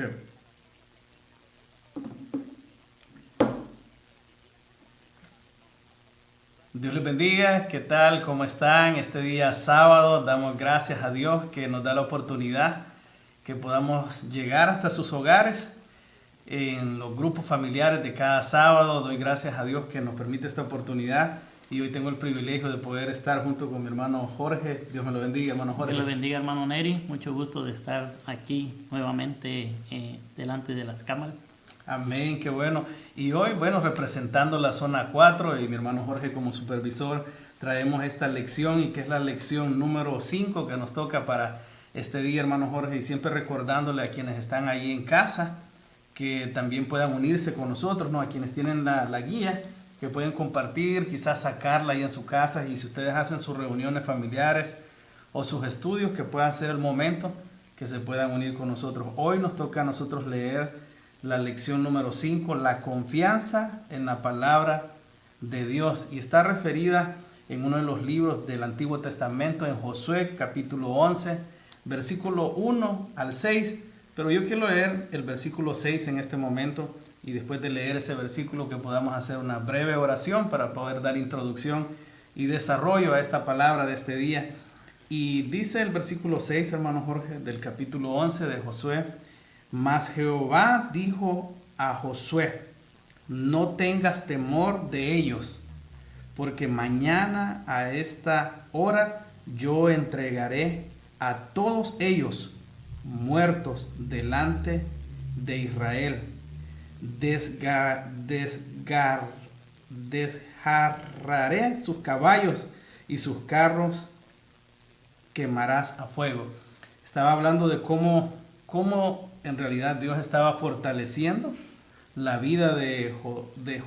Jorge. Dios les bendiga, ¿qué tal? ¿Cómo están? Este día sábado damos gracias a Dios que nos da la oportunidad que podamos llegar hasta sus hogares en los grupos familiares de cada sábado. Doy gracias a Dios que nos permite esta oportunidad y hoy tengo el privilegio de poder estar junto con mi hermano Jorge. Dios me lo bendiga, hermano Jorge. Dios le bendiga, hermano Neri. Mucho gusto de estar aquí nuevamente delante de las cámaras. Amén, qué bueno. Y hoy, bueno, representando la zona 4 y mi hermano Jorge como supervisor, traemos esta lección y que es la lección número 5 que nos toca para este día, hermano Jorge, y siempre recordándole a quienes están ahí en casa que también puedan unirse con nosotros, ¿no? A quienes tienen la guía, que pueden compartir, quizás sacarla ahí en su casa, y si ustedes hacen sus reuniones familiares o sus estudios, que pueda ser el momento que se puedan unir con nosotros. Hoy nos toca a nosotros leer la lección número 5, la confianza en la palabra de Dios, y está referida en uno de los libros del Antiguo Testamento, en Josué capítulo 11, versículo 1 al 6, pero yo quiero leer el versículo 6 en este momento, y después de leer ese versículo que podamos hacer una breve oración para poder dar introducción y desarrollo a esta palabra de este día. Y dice el versículo 6, hermano Jorge, del capítulo 11 de Josué: Mas Jehová dijo a Josué: no tengas temor de ellos, porque mañana a esta hora yo entregaré a todos ellos muertos delante de Israel. Desgarraré sus caballos y sus carros quemarás a fuego. Estaba hablando de cómo en realidad Dios estaba fortaleciendo la vida de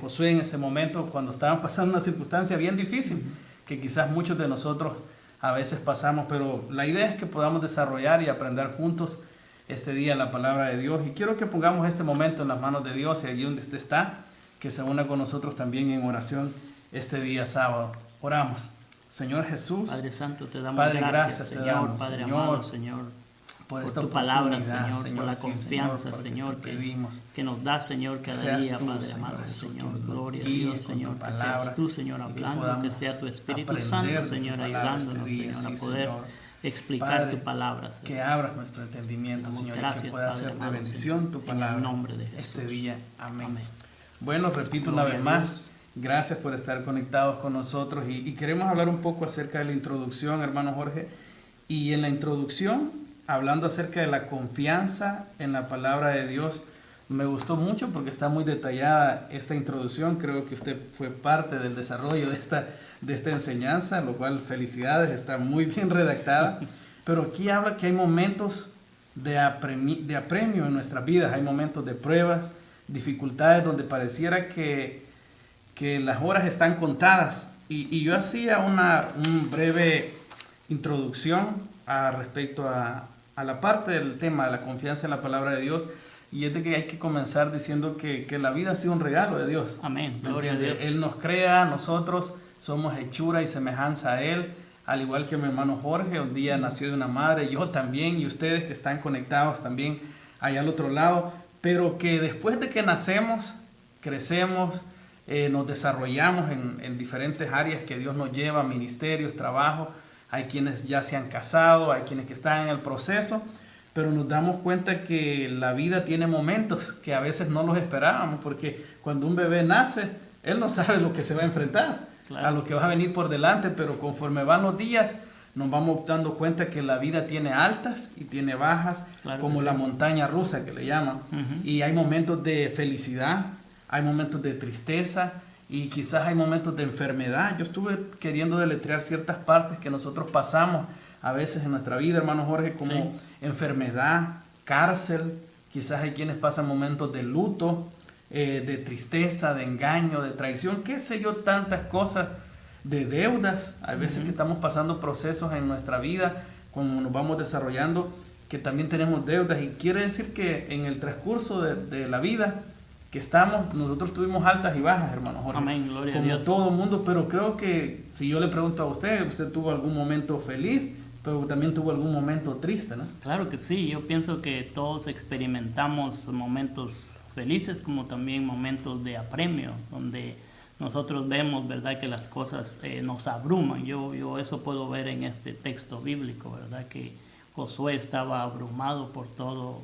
Josué en ese momento, cuando estaban pasando una circunstancia bien difícil, que quizás muchos de nosotros a veces pasamos, pero la idea es que podamos desarrollar y aprender juntos este día la palabra de Dios. Y quiero que pongamos este momento en las manos de Dios, y allí donde usted está, que se una con nosotros también en oración este día sábado. Oramos. Señor Jesús, Padre Santo, te damos Padre, gracias, te Señor, damos, Padre Señor, amado, Señor, por por esta tu palabra, oportunidad, Señor, por la sí, confianza, porque Señor, te pedimos que nos da, Señor, que cada seas día, tú, Padre Señor amado, Jesús, Señor. quien nos Gloria a guíe Dios, con Señor, tu que palabra, seas tú, Señor, y que hablando, que podamos sea tu Espíritu aprender Santo, de tu Señor, palabra este ayudándonos, día, Señor, a sí, poder Señor. explicar Padre, tu palabra, que Señor. abras nuestro entendimiento, Damos Señor, y gracias, que pueda Padre ser de amado, bendición Señor, tu en palabra el nombre de Jesús. este día. Amén. Amén. Bueno, repito Gloria una vez a más, Dios. gracias por estar conectados con nosotros, y queremos hablar un poco acerca de la introducción, hermano Jorge. Y en la introducción, hablando acerca de la confianza en la palabra de Dios, me gustó mucho porque está muy detallada esta introducción. Creo que usted fue parte del desarrollo de esta enseñanza, lo cual felicidades, está muy bien redactada. Pero aquí habla que hay momentos de apremio en nuestras vidas, hay momentos de pruebas, dificultades donde pareciera que las horas están contadas. Y yo hacía un breve introducción respecto a la parte del tema de la confianza en la palabra de Dios, y es de que hay que comenzar diciendo que la vida ha sido un regalo de Dios. Amén. ¿Me Gloria a entiende? Dios. Él nos crea, nosotros somos hechura y semejanza a Él, al igual que mi hermano Jorge, un día nació de una madre, yo también, y ustedes que están conectados también allá al otro lado, pero que después de que nacemos, crecemos, nos desarrollamos en diferentes áreas que Dios nos lleva, ministerios, trabajo. Hay quienes ya se han casado, hay quienes que están en el proceso, pero nos damos cuenta que la vida tiene momentos que a veces no los esperábamos, porque cuando un bebé nace, él no sabe lo que se va a enfrentar, Claro. a lo que va a venir por delante, pero conforme van los días, nos vamos dando cuenta que la vida tiene altas y tiene bajas, Claro como que la sí. montaña rusa que le llaman. Y hay momentos de felicidad, hay momentos de tristeza, y quizás hay momentos de enfermedad. Yo estuve queriendo deletrear ciertas partes que nosotros pasamos a veces en nuestra vida, hermano Jorge, como Sí. enfermedad, cárcel. Quizás hay quienes pasan momentos de luto, de tristeza, de engaño, de traición, qué sé yo, tantas cosas, de deudas. Hay veces que estamos pasando procesos en nuestra vida, cuando nos vamos desarrollando, que también tenemos deudas, y quiere decir que en el transcurso de la vida que estamos, nosotros tuvimos altas y bajas, hermano Jorge. Amén, gloria a como Dios. todo mundo, pero creo que si yo le pregunto a usted tuvo algún momento feliz, pero también tuvo algún momento triste, ¿no? Claro que sí, yo pienso que todos experimentamos momentos felices como también momentos de apremio, donde nosotros vemos, ¿verdad?, que las cosas nos abruman. Yo eso puedo ver en este texto bíblico, ¿verdad?, que Josué estaba abrumado por todo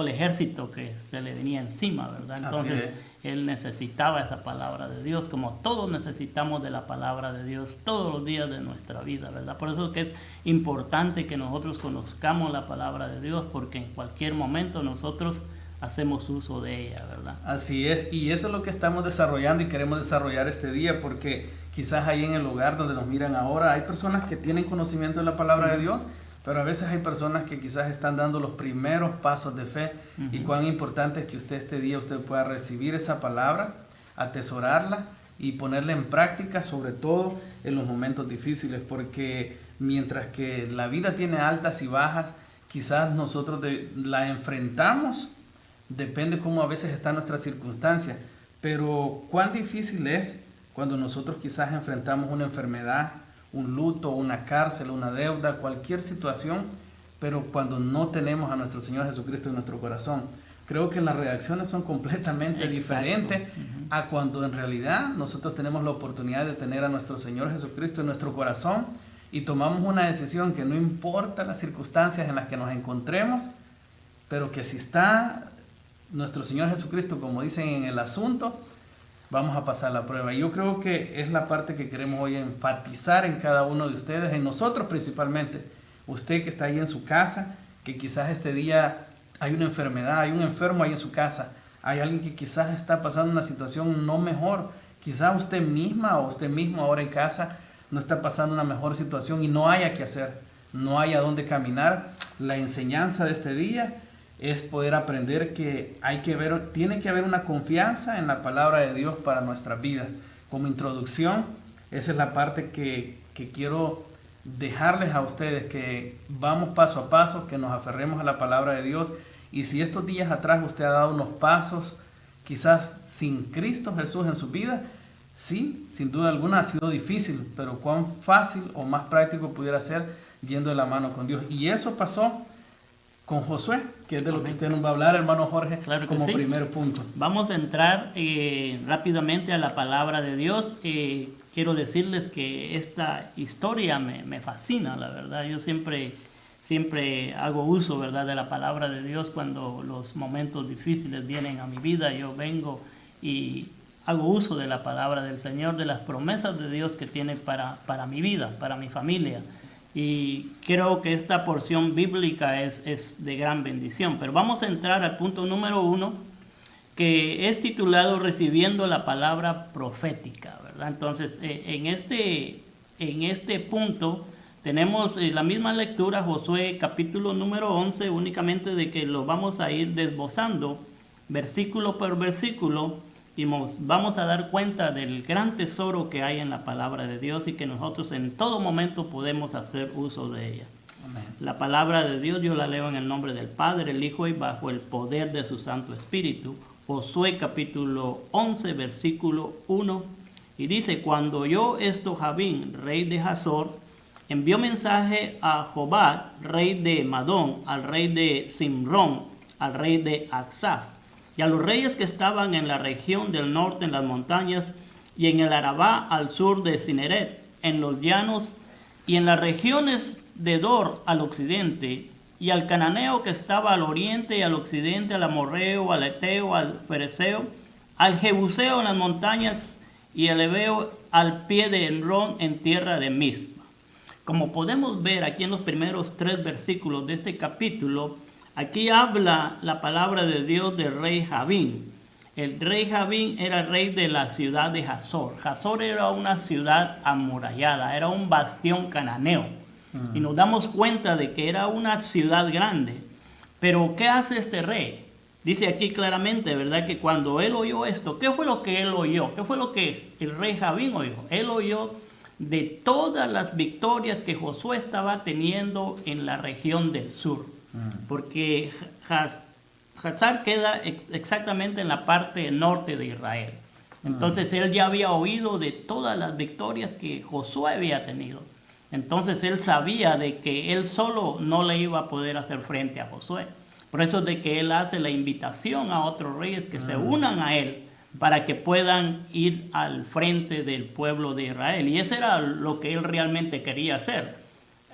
el ejército que se le venía encima, ¿verdad? Entonces él necesitaba esa palabra de Dios, como todos necesitamos de la palabra de Dios todos los días de nuestra vida, ¿verdad? Por eso es que es importante que nosotros conozcamos la palabra de Dios, porque en cualquier momento nosotros hacemos uso de ella, ¿verdad? Así es, y eso es lo que estamos desarrollando y queremos desarrollar este día, porque quizás ahí en el lugar donde nos miran ahora hay personas que tienen conocimiento de la palabra de Dios, pero a veces hay personas que quizás están dando los primeros pasos de fe, y cuán importante es que usted este día usted pueda recibir esa palabra, atesorarla y ponerla en práctica, sobre todo en los momentos difíciles, porque mientras que la vida tiene altas y bajas, quizás nosotros la enfrentamos. Depende cómo a veces está nuestra circunstancia, pero cuán difícil es cuando nosotros quizás enfrentamos una enfermedad, un luto, una cárcel, una deuda, cualquier situación, pero cuando no tenemos a nuestro Señor Jesucristo en nuestro corazón. Creo que las reacciones son completamente diferentes a cuando en realidad nosotros tenemos la oportunidad de tener a nuestro Señor Jesucristo en nuestro corazón y tomamos una decisión que no importa las circunstancias en las que nos encontremos, pero que si está nuestro Señor Jesucristo, como dicen en el asunto, vamos a pasar la prueba. Y yo creo que es la parte que queremos hoy enfatizar en cada uno de ustedes, en nosotros principalmente. Usted que está ahí en su casa, que quizás este día hay una enfermedad, hay un enfermo ahí en su casa, hay alguien que quizás está pasando una situación no mejor, quizás usted misma o usted mismo ahora en casa no está pasando una mejor situación y no haya que hacer, no haya dónde caminar. La enseñanza de este día es poder aprender que tiene que haber una confianza en la palabra de Dios para nuestras vidas. Como introducción, esa es la parte que quiero dejarles a ustedes, que vamos paso a paso, que nos aferremos a la palabra de Dios. Y si estos días atrás usted ha dado unos pasos, quizás sin Cristo Jesús en su vida, sí, sin duda alguna ha sido difícil, pero cuán fácil o más práctico pudiera ser yendo de la mano con Dios. Y eso pasó con Josué, que es de lo que usted nos va a hablar, hermano Jorge, claro como sí. Primer punto. Vamos a entrar rápidamente a la palabra de Dios. Quiero decirles que esta historia me fascina, la verdad. Yo siempre hago uso, ¿verdad?, de la palabra de Dios cuando los momentos difíciles vienen a mi vida. Yo vengo y hago uso de la palabra del Señor, de las promesas de Dios que tiene para mi vida, para mi familia. Y creo que esta porción bíblica es de gran bendición. Pero vamos a entrar al punto número 1, que es titulado Recibiendo la palabra profética, ¿verdad? Entonces, en este punto tenemos la misma lectura, Josué capítulo número 11, únicamente de que lo vamos a ir desglosando versículo por versículo, y vamos a dar cuenta del gran tesoro que hay en la palabra de Dios y que nosotros en todo momento podemos hacer uso de ella. Amén. La palabra de Dios yo la leo en el nombre del Padre, el Hijo y bajo el poder de su Santo Espíritu. Josué capítulo 11 versículo 1, y dice: cuando oyó esto Javín, rey de Hazor, envió mensaje a Jobad, rey de Madón, al rey de Simrón, al rey de Aksaf, y a los reyes que estaban en la región del norte, en las montañas, y en el Arabá al sur de Cineret, en los llanos, y en las regiones de Dor al occidente, y al cananeo que estaba al oriente y al occidente, al amorreo, al eteo, al fereceo, al jebuseo en las montañas, y al heveo al pie de Enrón en tierra de Mispa. Como podemos ver aquí en los primeros 3 versículos de este capítulo, aquí habla la palabra de Dios del rey Javín. El rey Javín era el rey de la ciudad de Hazor. Hazor era una ciudad amurallada, era un bastión cananeo. Y nos damos cuenta de que era una ciudad grande. Pero ¿qué hace este rey? Dice aquí claramente, ¿verdad?, que cuando él oyó esto, ¿qué fue lo que él oyó? ¿Qué fue lo que el rey Javín oyó? Él oyó de todas las victorias que Josué estaba teniendo en la región del sur. Porque Hazar queda exactamente en la parte norte de Israel. Entonces él ya había oído de todas las victorias que Josué había tenido. Entonces él sabía de que él solo no le iba a poder hacer frente a Josué. Por eso es de que él hace la invitación a otros reyes que se unan a él para que puedan ir al frente del pueblo de Israel. Y eso era lo que él realmente quería hacer,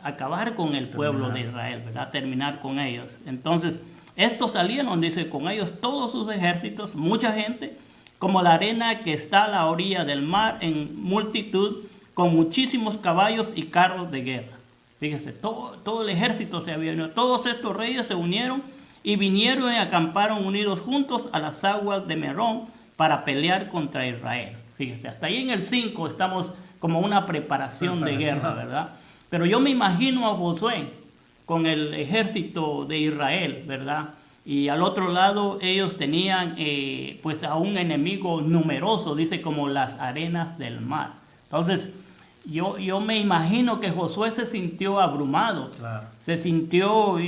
acabar con el pueblo de Israel, ¿verdad? Terminar con ellos. Entonces, estos salieron, dice, con ellos todos sus ejércitos, mucha gente, como la arena que está a la orilla del mar, en multitud, con muchísimos caballos y carros de guerra. Fíjese, todo el ejército se había unido. Todos estos reyes se unieron y vinieron y acamparon unidos juntos a las aguas de Merón para pelear contra Israel. Fíjese, hasta ahí en el 5 estamos como una preparación de guerra, ¿verdad? Pero yo me imagino a Josué con el ejército de Israel, ¿verdad? Y al otro lado ellos tenían pues a un enemigo numeroso, dice, como las arenas del mar. Entonces, yo me imagino que Josué se sintió abrumado, claro. Se sintió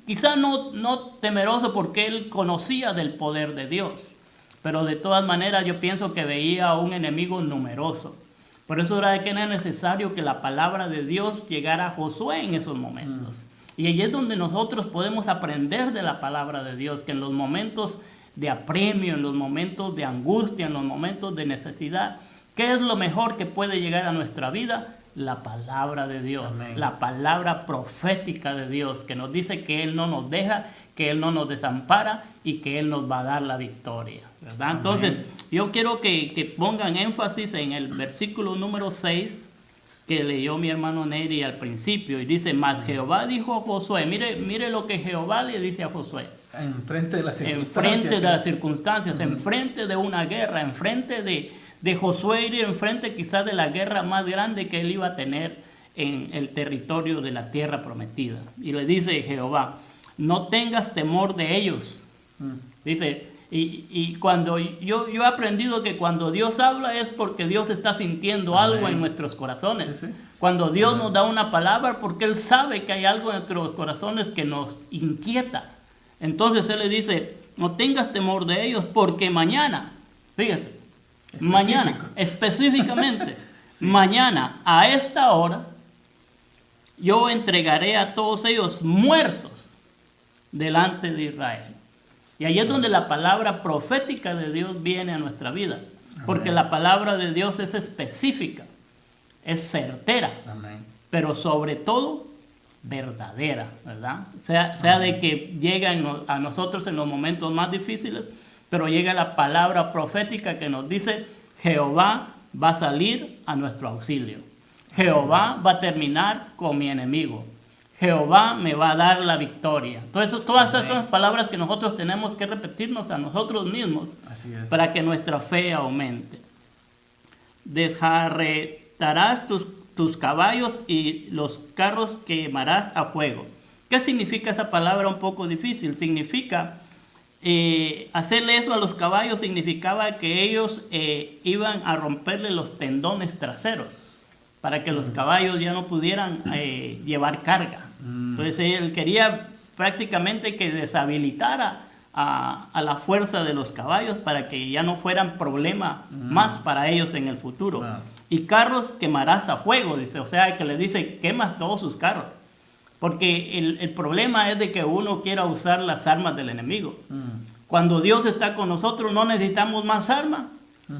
quizá no temeroso porque él conocía del poder de Dios, pero de todas maneras yo pienso que veía a un enemigo numeroso. Por eso era que era necesario que la palabra de Dios llegara a Josué en esos momentos. Y allí es donde nosotros podemos aprender de la palabra de Dios, que en los momentos de apremio, en los momentos de angustia, en los momentos de necesidad, ¿qué es lo mejor que puede llegar a nuestra vida? La palabra de Dios, amén. La palabra profética de Dios, que nos dice que Él no nos deja, que Él no nos desampara y que Él nos va a dar la victoria, ¿verdad? Amén. Entonces, yo quiero que pongan énfasis en el versículo número 6 que leyó mi hermano Neri al principio, y dice, mas Jehová dijo a Josué, mire lo que Jehová le dice a Josué. Enfrente de las circunstancias. Enfrente de las circunstancias, enfrente de una guerra, enfrente de Josué ir enfrente quizás de la guerra más grande que él iba a tener en el territorio de la tierra prometida. Y le dice Jehová, no tengas temor de ellos. Dice, y cuando yo he aprendido que cuando Dios habla es porque Dios está sintiendo algo en nuestros corazones. Sí, sí. Cuando Dios nos da una palabra, porque Él sabe que hay algo en nuestros corazones que nos inquieta. Entonces Él le dice, no tengas temor de ellos, porque mañana, fíjese, mañana, específicamente, sí. Mañana a esta hora, yo entregaré a todos ellos muertos delante de Israel. Y ahí es donde la palabra profética de Dios viene a nuestra vida. Porque amén. La palabra de Dios es específica, es certera, amén. Pero sobre todo verdadera, ¿verdad? Sea de que llega a nosotros en los momentos más difíciles, pero llega la palabra profética que nos dice, Jehová va a salir a nuestro auxilio. Jehová va a terminar con mi enemigo. Jehová me va a dar la victoria. Entonces, todas esas son las palabras que nosotros tenemos que repetirnos a nosotros mismos para que nuestra fe aumente. Desjarretarás tus caballos y los carros quemarás a fuego. ¿Qué significa esa palabra un poco difícil? Significa, hacerle eso a los caballos significaba que ellos iban a romperle los tendones traseros para que los caballos ya no pudieran llevar carga. Entonces él quería prácticamente que deshabilitara a la fuerza de los caballos para que ya no fueran problema más para ellos en el futuro. Y carros quemarás a fuego, dice, o sea que le dice, quemas todos sus carros. Porque el problema es de que uno quiera usar las armas del enemigo. Cuando Dios está con nosotros no necesitamos más armas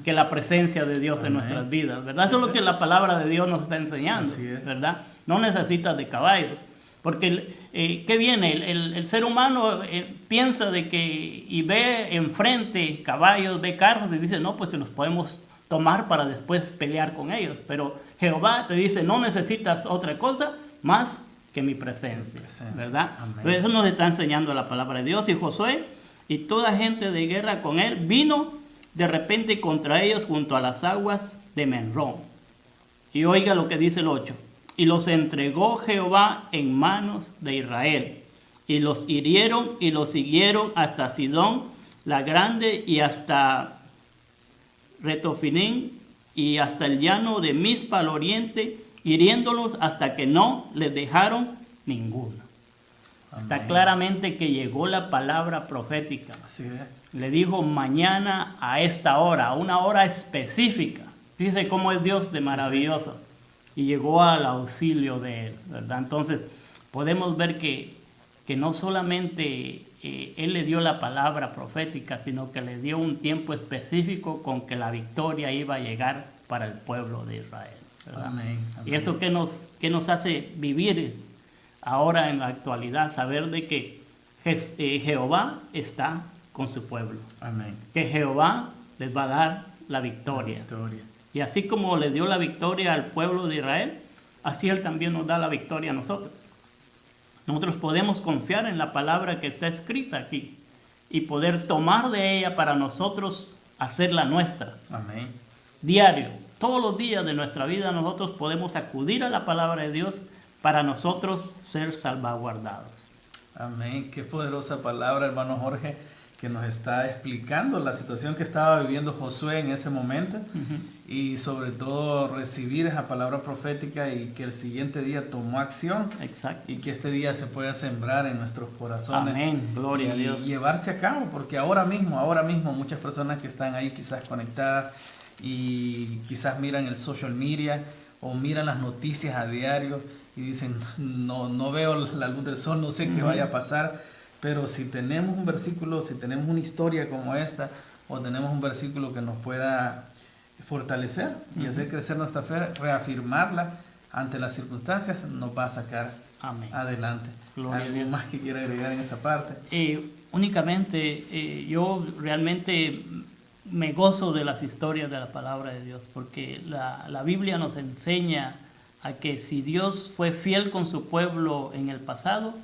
que la presencia de Dios en nuestras vidas, ¿verdad? Eso es lo que la palabra de Dios nos está enseñando, ¿verdad? No necesitas de caballos. Porque, ¿qué viene? El ser humano piensa de que, y ve enfrente caballos, ve carros y dice, no, pues se los podemos tomar para después pelear con ellos. Pero Jehová te dice, no necesitas otra cosa más que mi presencia, ¿verdad? Entonces, eso nos está enseñando la palabra de Dios. Y Josué y toda gente de guerra con él vino de repente contra ellos junto a las aguas de Menrón. Y oiga lo que dice el 8. Y los entregó Jehová en manos de Israel. Y los hirieron y los siguieron hasta Sidón la grande y hasta Retofinín y hasta el llano de Mizpa al oriente, hiriéndolos hasta que no les dejaron ninguno. Amén. Está claramente que llegó la palabra profética. Así es. Le dijo mañana a esta hora, a una hora específica. Fíjese cómo es Dios de maravilloso. y llegó al auxilio de él, ¿verdad? Entonces, podemos ver que no solamente él le dio la palabra profética, sino que le dio un tiempo específico con que la victoria iba a llegar para el pueblo de Israel, ¿verdad? Amén, amén. Y eso que nos hace vivir ahora en la actualidad, saber de que Jehová está con su pueblo, Amén. que Jehová les va a dar la victoria. Y así como le dio la victoria al pueblo de Israel, así Él también nos da la victoria a nosotros. Nosotros podemos confiar en la palabra que está escrita aquí y poder tomar de ella para nosotros hacerla nuestra. Amén. Diario, todos los días de nuestra vida nosotros podemos acudir a la palabra de Dios para nosotros ser salvaguardados. Amén. Qué poderosa palabra, hermano Jorge, que nos está explicando la situación que estaba viviendo Josué en ese momento. Y sobre todo recibir esa palabra profética y que el siguiente día tomó acción. Exacto. Y que este día se pueda sembrar en nuestros corazones. Amén. Gloria a Dios. Y llevarse a cabo, porque ahora mismo muchas personas que están ahí quizás conectadas y quizás miran el social media o miran las noticias a diario y dicen, no veo la luz del sol, no sé qué vaya a pasar. Pero si tenemos un versículo, si tenemos una historia como esta, o tenemos un versículo que nos pueda fortalecer y hacer crecer nuestra fe, reafirmarla ante las circunstancias, nos va a sacar Amén. adelante. Gloria a ¿Algo Dios. más que quiera agregar en esa parte? Únicamente yo realmente me gozo de las historias de la palabra de Dios, porque la Biblia nos enseña a que si Dios fue fiel con su pueblo en el pasado,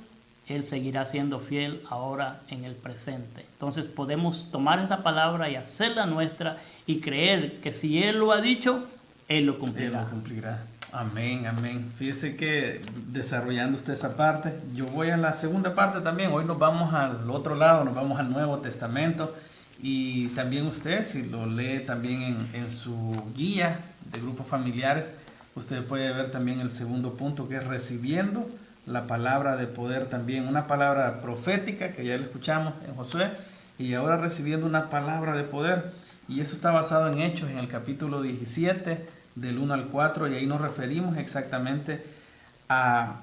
Él seguirá siendo fiel ahora en el presente. Entonces podemos tomar esa palabra y hacerla nuestra y creer que si Él lo ha dicho, Él lo cumplirá. Él lo cumplirá. Amén, amén. Fíjese que desarrollando usted esa parte, yo voy a la segunda parte también. Hoy nos vamos al otro lado, nos vamos al Nuevo Testamento. Y también usted, si lo lee también en su guía de grupos familiares, usted puede ver también el segundo punto, que es recibiendo la palabra de poder también, una palabra profética que ya lo escuchamos en Josué, y ahora recibiendo una palabra de poder, y eso está basado en Hechos, en el capítulo 17, del 1 al 4, y ahí nos referimos exactamente a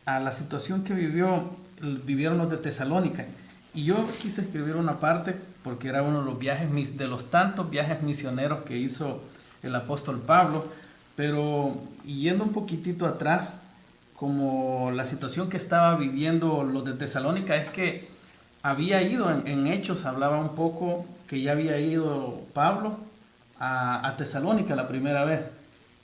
la situación que vivieron los de Tesalónica. Y yo quise escribir una parte porque era uno de los viajes, de los tantos viajes misioneros que hizo el apóstol Pablo, pero yendo un poquitito atrás, como la situación que estaba viviendo los de Tesalónica es que había ido, en Hechos hablaba un poco que ya había ido Pablo a Tesalónica la primera vez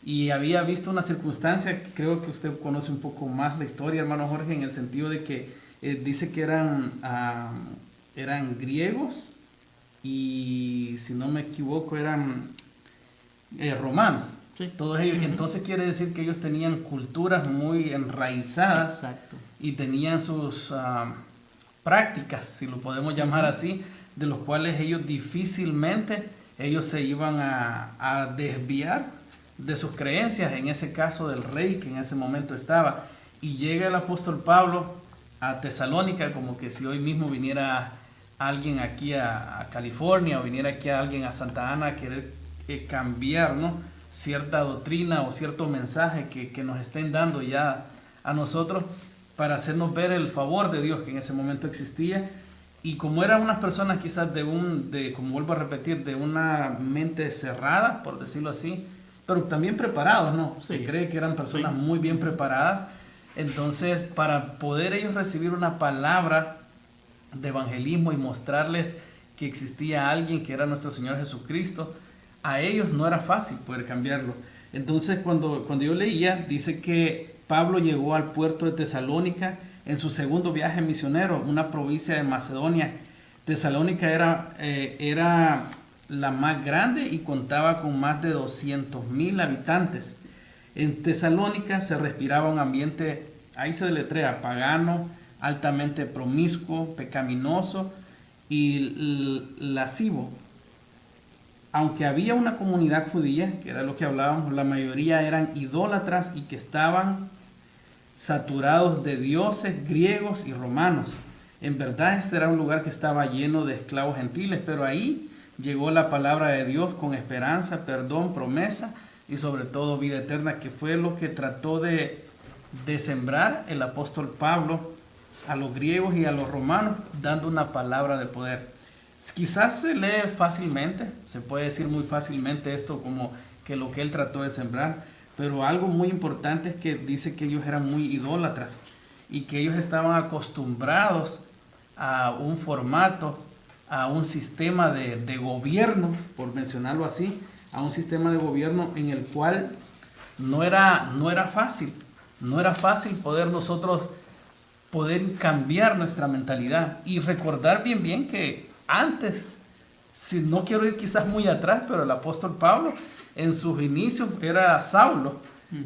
y había visto una circunstancia, creo que usted conoce un poco más la historia, hermano Jorge, en el sentido de que dice que eran griegos y, si no me equivoco, eran romanos. Sí. Todos ellos. Entonces quiere decir que ellos tenían culturas muy enraizadas. Exacto. Y tenían sus prácticas, si lo podemos llamar así, de los cuales ellos difícilmente se iban a desviar de sus creencias, en ese caso del rey que en ese momento estaba. Y llega el apóstol Pablo a Tesalónica, como que si hoy mismo viniera alguien aquí a California o viniera aquí alguien a Santa Ana a querer cambiar, ¿no?, cierta doctrina o cierto mensaje que nos estén dando ya a nosotros para hacernos ver el favor de Dios que en ese momento existía. Y como eran unas personas quizás como vuelvo a repetir, de una mente cerrada, por decirlo así, pero también preparados, ¿no? Sí. Se cree que eran personas muy bien preparadas. Entonces, para poder ellos recibir una palabra de evangelismo y mostrarles que existía alguien que era nuestro Señor Jesucristo, a ellos no era fácil poder cambiarlo. Entonces, cuando yo leía, dice que Pablo llegó al puerto de Tesalónica en su segundo viaje misionero, una provincia de Macedonia. Tesalónica era la más grande y contaba con más de 200,000 habitantes. En Tesalónica se respiraba un ambiente, ahí se deletrea, pagano, altamente promiscuo, pecaminoso y lascivo. Aunque había una comunidad judía, que era lo que hablábamos, la mayoría eran idólatras y que estaban saturados de dioses griegos y romanos. En verdad este era un lugar que estaba lleno de esclavos gentiles, pero ahí llegó la palabra de Dios con esperanza, perdón, promesa y sobre todo vida eterna, que fue lo que trató de sembrar el apóstol Pablo a los griegos y a los romanos, dando una palabra de poder. Quizás se lee fácilmente, se puede decir muy fácilmente esto como que lo que él trató de sembrar, pero algo muy importante es que dice que ellos eran muy idólatras y que ellos estaban acostumbrados a un formato, a un sistema de gobierno, por mencionarlo así, a un sistema de gobierno en el cual no era fácil poder nosotros poder cambiar nuestra mentalidad y recordar bien que antes, si no quiero ir quizás muy atrás, pero el apóstol Pablo en sus inicios era Saulo,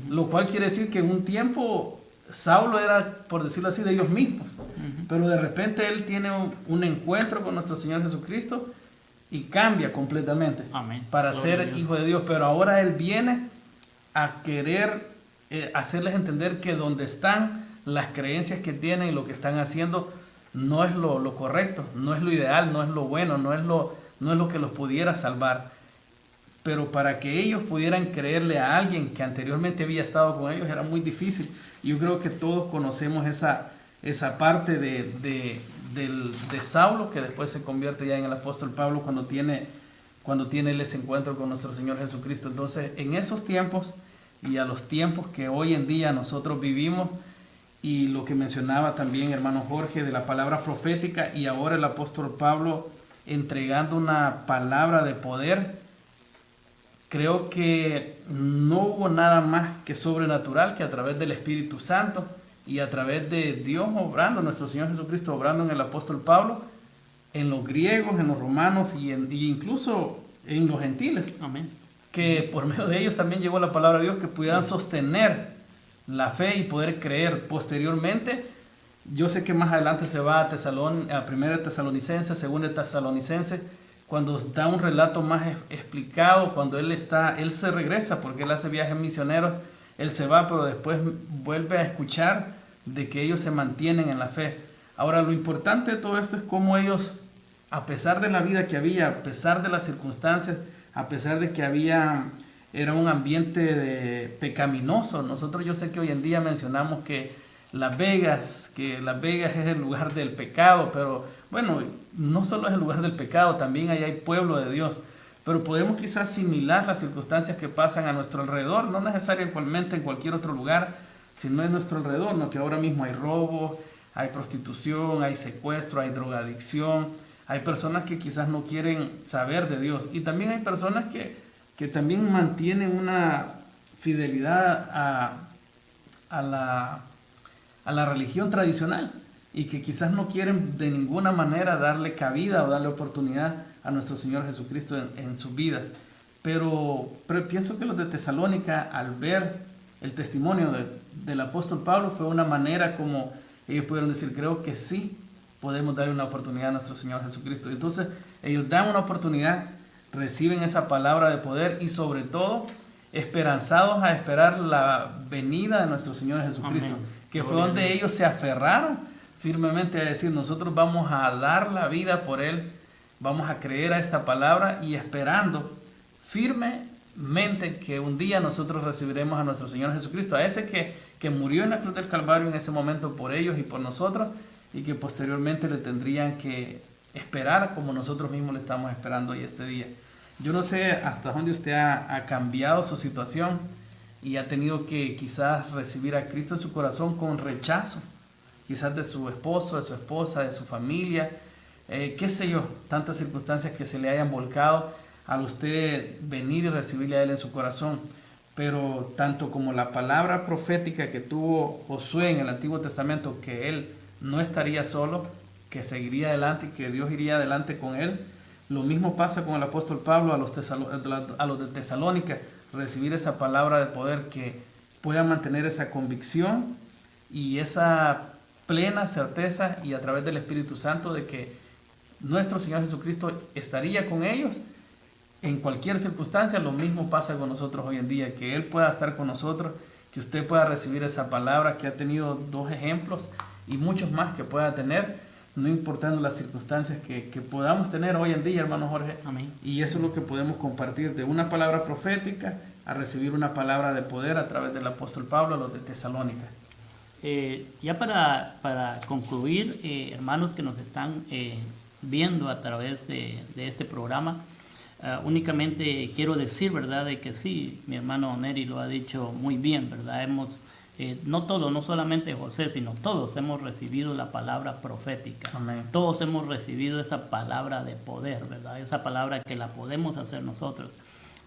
lo cual quiere decir que en un tiempo Saulo era, por decirlo así, de ellos mismos, pero de repente él tiene un encuentro con nuestro Señor Jesucristo y cambia completamente. Amén. Para Gloria a ser Dios. hijo de Dios, pero ahora él viene a querer hacerles entender que donde están, las creencias que tienen y lo que están haciendo no es lo correcto, no es lo ideal, no es lo bueno, no es lo que los pudiera salvar. Pero para que ellos pudieran creerle a alguien que anteriormente había estado con ellos era muy difícil. Yo creo que todos conocemos esa parte de Saulo, que después se convierte ya en el apóstol Pablo cuando tiene él ese encuentro con nuestro Señor Jesucristo. Entonces, en esos tiempos y a los tiempos que hoy en día nosotros vivimos, y lo que mencionaba también hermano Jorge de la palabra profética, y ahora el apóstol Pablo entregando una palabra de poder, creo que no hubo nada más que sobrenatural que a través del Espíritu Santo y a través de Dios obrando, nuestro Señor Jesucristo obrando en el apóstol Pablo, en los griegos, en los romanos y incluso en los gentiles. Amén. Que por medio de ellos también llegó la palabra de Dios, que pudieran sostener la fe y poder creer posteriormente. Yo sé que más adelante se va a Primera Tesalonicense, Segunda Tesalonicense, cuando da un relato más explicado, cuando él se regresa porque él hace viajes misioneros, él se va, pero después vuelve a escuchar de que ellos se mantienen en la fe. Ahora, lo importante de todo esto es cómo ellos, a pesar de la vida que había, a pesar de las circunstancias, a pesar de que era un ambiente pecaminoso. Nosotros, yo sé que hoy en día mencionamos que Las Vegas es el lugar del pecado, pero bueno, no solo es el lugar del pecado, también ahí hay pueblo de Dios. Pero podemos quizás asimilar las circunstancias que pasan a nuestro alrededor, no necesariamente en cualquier otro lugar, sino en nuestro alrededor, ¿no? Que ahora mismo hay robo, hay prostitución, hay secuestro, hay drogadicción, hay personas que quizás no quieren saber de Dios, y también hay personas que también mantienen una fidelidad a la religión tradicional y que quizás no quieren de ninguna manera darle cabida o darle oportunidad a nuestro Señor Jesucristo en sus vidas. Pero pienso que los de Tesalónica, al ver el testimonio del apóstol Pablo, fue una manera como ellos pudieron decir, creo que sí podemos darle una oportunidad a nuestro Señor Jesucristo. Entonces ellos dan una oportunidad, reciben esa palabra de poder y sobre todo esperanzados a esperar la venida de nuestro Señor Jesucristo. Amén. Que fue donde ellos se aferraron firmemente a decir, nosotros vamos a dar la vida por Él, vamos a creer a esta palabra y esperando firmemente que un día nosotros recibiremos a nuestro Señor Jesucristo, a ese que murió en la cruz del Calvario en ese momento por ellos y por nosotros, y que posteriormente le tendrían que esperar como nosotros mismos le estamos esperando hoy este día. Yo no sé hasta dónde usted ha cambiado su situación y ha tenido que quizás recibir a Cristo en su corazón con rechazo, quizás de su esposo, de su esposa, de su familia, qué sé yo, tantas circunstancias que se le hayan volcado al usted venir y recibirle a Él en su corazón. Pero tanto como la palabra profética que tuvo Josué en el Antiguo Testamento, que él no estaría solo, que seguiría adelante y que Dios iría adelante con él, lo mismo pasa con el apóstol Pablo a los de Tesalónica, recibir esa palabra de poder, que puedan mantener esa convicción y esa plena certeza y a través del Espíritu Santo de que nuestro Señor Jesucristo estaría con ellos en cualquier circunstancia. Lo mismo pasa con nosotros hoy en día, que Él pueda estar con nosotros, que usted pueda recibir esa palabra, que ha tenido 2 ejemplos y muchos más que pueda tener, no importando las circunstancias que podamos tener hoy en día, hermano Jorge. Amén. Y eso es lo que podemos compartir, de una palabra profética a recibir una palabra de poder a través del apóstol Pablo a los de Tesalónica. Ya para concluir, hermanos que nos están viendo a través de este programa, únicamente quiero decir, ¿verdad?, de que sí, mi hermano Neri lo ha dicho muy bien, ¿verdad? No todos, no solamente José, sino todos hemos recibido la palabra profética. Amén. Todos hemos recibido esa palabra de poder, ¿verdad? Esa palabra que la podemos hacer nosotros.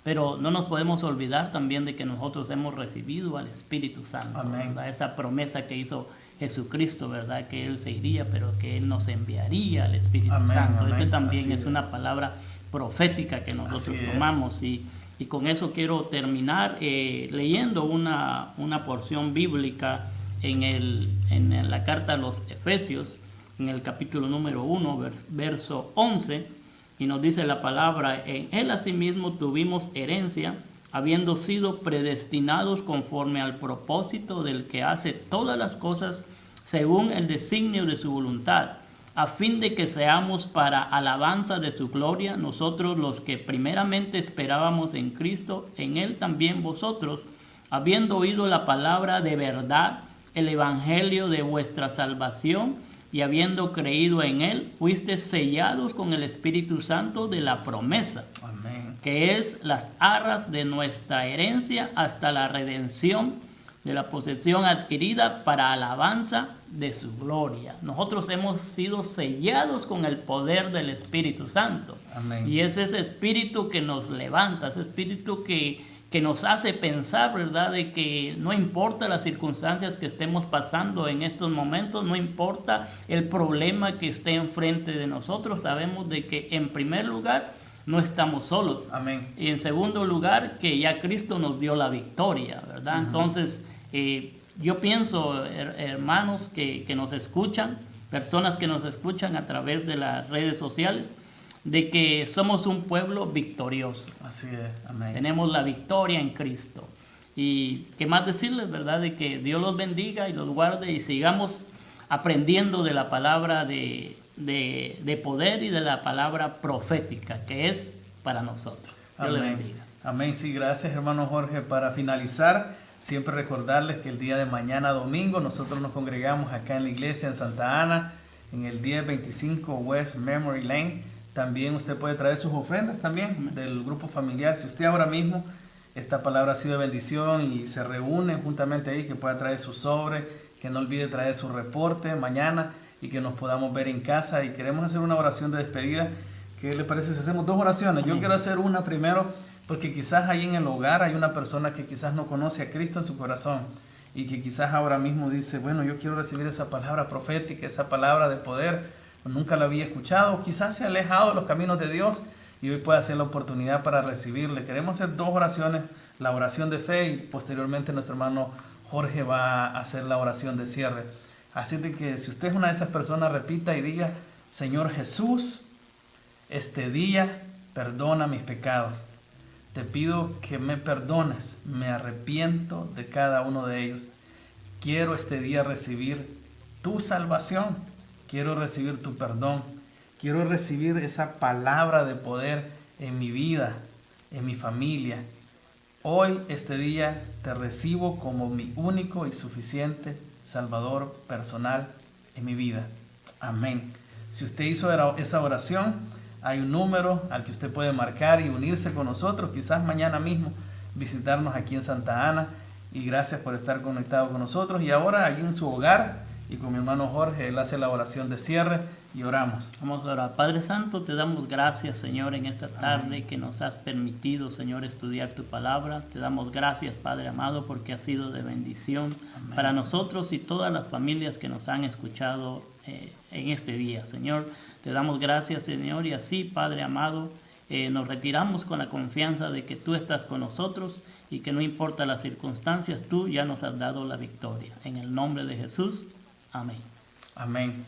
Pero no nos podemos olvidar también de que nosotros hemos recibido al Espíritu Santo, Amén. ¿verdad? Esa promesa que hizo Jesucristo, ¿verdad? Que Él se iría, pero que Él nos enviaría al Espíritu Amén, Santo. amén. Ese también Así es es. una palabra profética que nosotros Así es. tomamos. Y con eso quiero terminar leyendo una porción bíblica en la carta a los Efesios, en el capítulo número 1, verso 11. Y nos dice la palabra: en Él asimismo tuvimos herencia, habiendo sido predestinados conforme al propósito del que hace todas las cosas según el designio de su voluntad, a fin de que seamos para alabanza de su gloria, nosotros los que primeramente esperábamos en Cristo, en Él también vosotros, habiendo oído la palabra de verdad, el evangelio de vuestra salvación, y habiendo creído en Él, fuiste sellados con el Espíritu Santo de la promesa, Amén. que es las arras de nuestra herencia hasta la redención de la posesión adquirida para alabanza de su gloria. Nosotros hemos sido sellados con el poder del Espíritu Santo. Amén. Y es ese espíritu que nos levanta, ese espíritu que nos hace pensar, ¿verdad?, de que no importa las circunstancias que estemos pasando en estos momentos, no importa el problema que esté enfrente de nosotros, sabemos de que en primer lugar no estamos solos. Amén. Y en segundo lugar, que ya Cristo nos dio la victoria, ¿verdad? Uh-huh. Entonces, yo pienso, hermanos que nos escuchan, personas que nos escuchan a través de las redes sociales, de que somos un pueblo victorioso. Así es. Amén. Tenemos la victoria en Cristo. Y qué más decirles, ¿verdad? De que Dios los bendiga y los guarde y sigamos aprendiendo de la palabra de poder y de la palabra profética que es para nosotros. Dios le Amén. bendiga. Amén. Sí, gracias, hermano Jorge. Para finalizar, siempre recordarles que el día de mañana, domingo, nosotros nos congregamos acá en la iglesia en Santa Ana, en el 1025 West Memory Lane. También usted puede traer sus ofrendas también del grupo familiar. Si usted ahora mismo, esta palabra ha sido de bendición y se reúne juntamente ahí, que pueda traer su sobre, que no olvide traer su reporte mañana y que nos podamos ver en casa. Y queremos hacer una oración de despedida. ¿Qué le parece si hacemos dos oraciones? Yo quiero hacer una primero porque quizás ahí en el hogar hay una persona que quizás no conoce a Cristo en su corazón y que quizás ahora mismo dice, bueno, yo quiero recibir esa palabra profética, esa palabra de poder. Nunca lo había escuchado, quizás se ha alejado de los caminos de Dios y hoy puede hacer la oportunidad para recibirle. Queremos hacer dos oraciones, la oración de fe y posteriormente nuestro hermano Jorge va a hacer la oración de cierre. Así de que si usted es una de esas personas, repita y diga, Señor Jesús, este día perdona mis pecados. Te pido que me perdones, me arrepiento de cada uno de ellos. Quiero este día recibir tu salvación. Quiero recibir tu perdón. Quiero recibir esa palabra de poder en mi vida, en mi familia. Hoy, este día, te recibo como mi único y suficiente Salvador personal en mi vida. Amén. Si usted hizo esa oración, hay un número al que usted puede marcar y unirse con nosotros. Quizás mañana mismo visitarnos aquí en Santa Ana. Y gracias por estar conectado con nosotros. Y ahora, aquí en su hogar, y con mi hermano Jorge, él hace la oración de cierre y oramos. Vamos a orar. Padre Santo, te damos gracias, Señor, en esta tarde. Amén. Que nos has permitido, Señor, estudiar tu palabra. Te damos gracias, Padre amado, porque ha sido de bendición. Amén. Para nosotros y todas las familias que nos han escuchado en este día, Señor. Te damos gracias, Señor, y así, Padre amado, nos retiramos con la confianza de que tú estás con nosotros y que no importa las circunstancias, tú ya nos has dado la victoria. En el nombre de Jesús. Amén. Amén.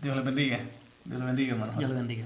Dios le bendiga. Dios le bendiga, hermano. Dios le bendiga.